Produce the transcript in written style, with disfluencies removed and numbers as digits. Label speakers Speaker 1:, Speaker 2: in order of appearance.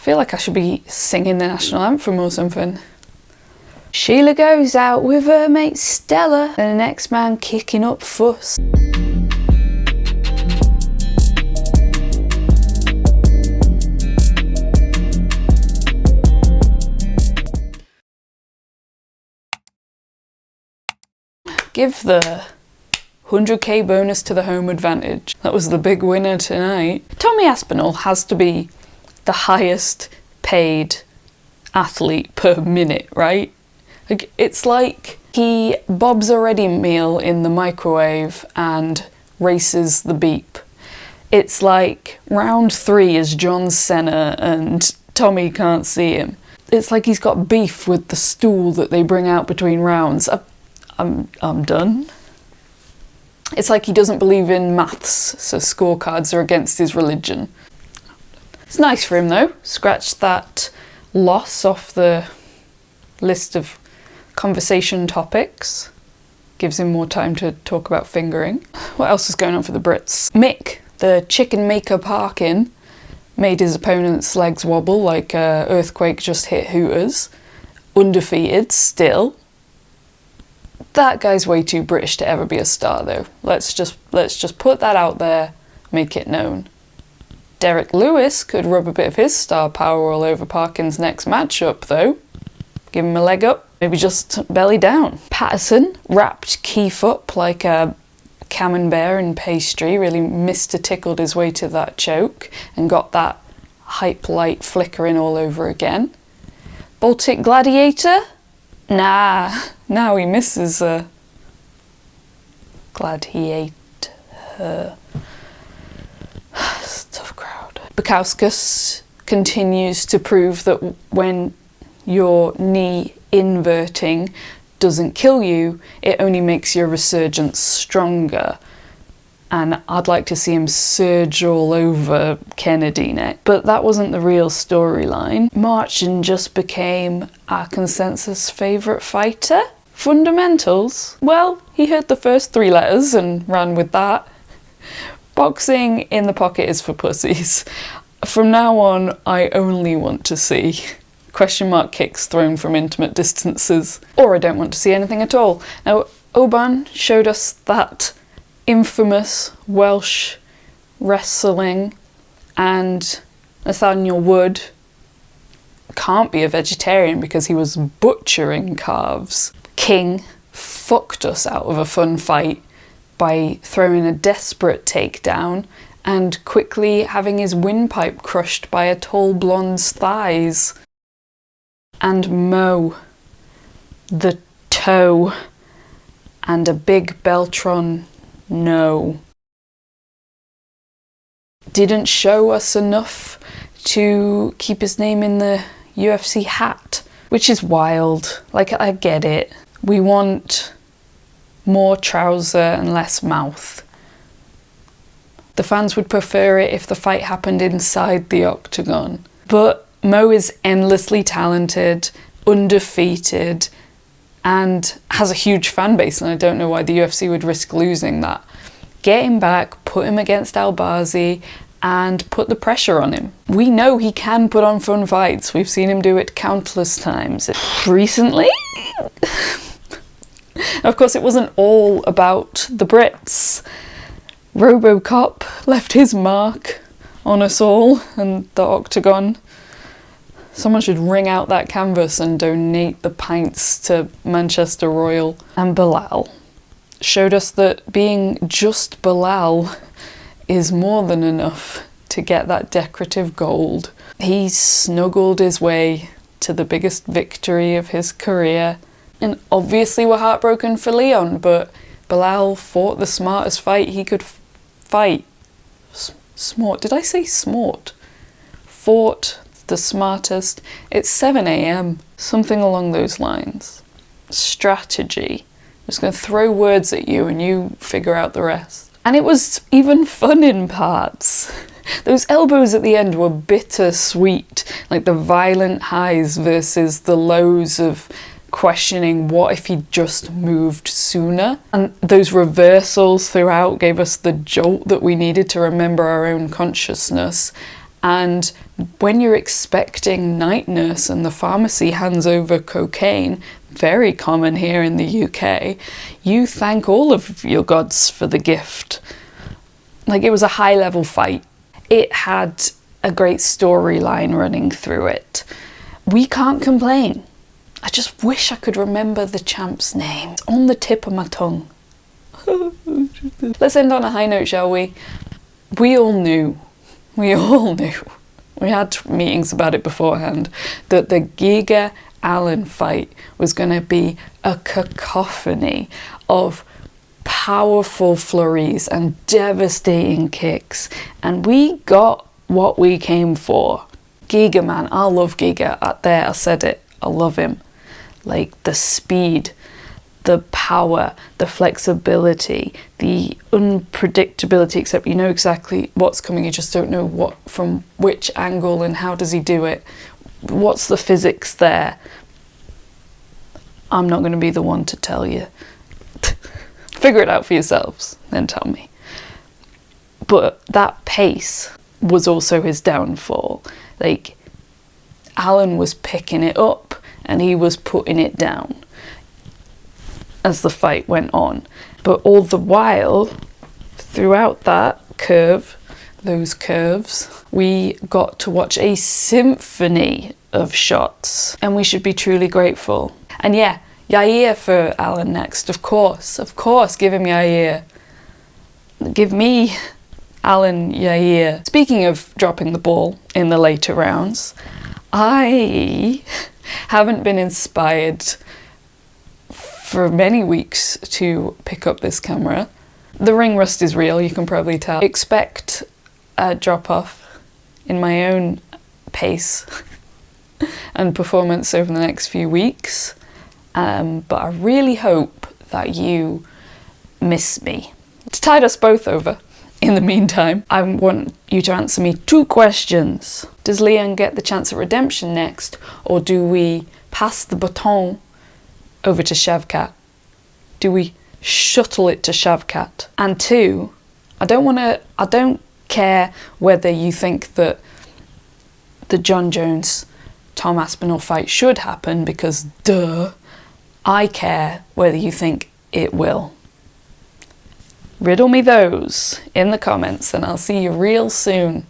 Speaker 1: feel like I should be singing the national anthem or something. Sheila goes out with her mate Stella, and the next man kicking up fuss. Give the 100k bonus to the home advantage. That was the big winner tonight. Tommy Aspinall has to be the highest paid athlete per minute, right? Like, it's like he bobs a ready meal in the microwave and races the beep. It's like round 3 is John Cena and Tommy can't see him. It's like he's got beef with the stool that they bring out between rounds. I'm done. It's like he doesn't believe in maths, so scorecards are against his religion. It's nice for him though. Scratch that loss off the list of conversation topics. Gives him more time to talk about fingering. What else is going on for the Brits? Mick, the chicken maker Parkin, made his opponent's legs wobble like an earthquake just hit Hooters. Undefeated still. That guy's way too British to ever be a star though. Let's just put that out there, make it known. Derek Lewis could rub a bit of his star power all over Parkin's next matchup though. Give him a leg up, maybe just belly down. Patterson wrapped Keith up like a camembert in pastry, really Mr. Tickled his way to that choke and got that hype light flickering all over again. Baltic Gladiator? Nah, now he misses a gladiator. It's a tough crowd. Bukauskas continues to prove that when your knee inverting doesn't kill you, it only makes your resurgence stronger. And I'd like to see him surge all over Kennedy next. But that wasn't the real storyline. Marchand just became our consensus favourite fighter. Fundamentals? Well, he heard the first 3 letters and ran with that. Boxing in the pocket is for pussies. From now on, I only want to see question mark kicks thrown from intimate distances. Or I don't want to see anything at all. Now, Oban showed us that infamous Welsh wrestling, and Nathaniel Wood can't be a vegetarian because he was butchering calves. King fucked us out of a fun fight by throwing a desperate takedown and quickly having his windpipe crushed by a tall blonde's thighs. And Mo, the toe, and a big Beltron no. Didn't show us enough to keep his name in the UFC hat, which is wild. Like, I get it. We want more trouser and less mouth. The fans would prefer it if the fight happened inside the octagon. But Mo is endlessly talented, undefeated, and has a huge fan base, and I don't know why the UFC would risk losing that. Get him back, put him against Albazi, and put the pressure on him. We know he can put on fun fights. We've seen him do it countless times. Recently? Of course, it wasn't all about the Brits. RoboCop left his mark on us all and the octagon. Someone should wring out that canvas and donate the pints to Manchester Royal. And Belal showed us that being just Belal is more than enough to get that decorative gold. He snuggled his way to the biggest victory of his career. And obviously we're heartbroken for Leon, but Belal fought the smartest fight he could fight. Smart. Did I say smart? Fought the smartest. It's 7 a.m. Something along those lines. Strategy. I'm just going to throw words at you and you figure out the rest. And it was even fun in parts. Those elbows at the end were bittersweet, like the violent highs versus the lows of questioning what if he just moved sooner. And those reversals throughout gave us the jolt that we needed to remember our own consciousness and when you're expecting night nurse and the pharmacy hands over cocaine, very common here in the UK, you thank all of your gods for the gift. Like, it was a high level fight. It had a great storyline running through it. We can't complain. I just wish I could remember the champ's name. It's on the tip of my tongue. Let's end on a high note, shall we? We all knew. We had meetings about it beforehand, that the Giga Allen fight was going to be a cacophony of powerful flurries and devastating kicks, and we got what we came for. Giga, man, I love Giga. I said it, I love him. Like, the speed, the power, the flexibility, the unpredictability, except you know exactly what's coming, you just don't know what from which angle and how does he do it. What's the physics there? I'm not going to be the one to tell you. Figure it out for yourselves, then tell me. But that pace was also his downfall. Like, Allen was picking it up and he was putting it down as the fight went on. But all the while, throughout that curve, those curves, we got to watch a symphony of shots, and we should be truly grateful. And yeah, Yair for Allen next, of course, give him Yair. Give me Allen Yair. Speaking of dropping the ball in the later rounds, I haven't been inspired for many weeks to pick up this camera. The ring rust is real, you can probably tell. Expect a drop off in my own pace and performance over the next few weeks. But I really hope that you miss me. To tide us both over, in the meantime, I want you to answer me 2 questions. Does Leon get the chance at redemption next, or do we pass the baton over to Shavkat? Do we shuttle it to Shavkat? And 2, I don't care whether you think that the Jon Jones Tom Aspinall fight should happen, because duh. I care whether you think it will. Riddle me those in the comments, and I'll see you real soon.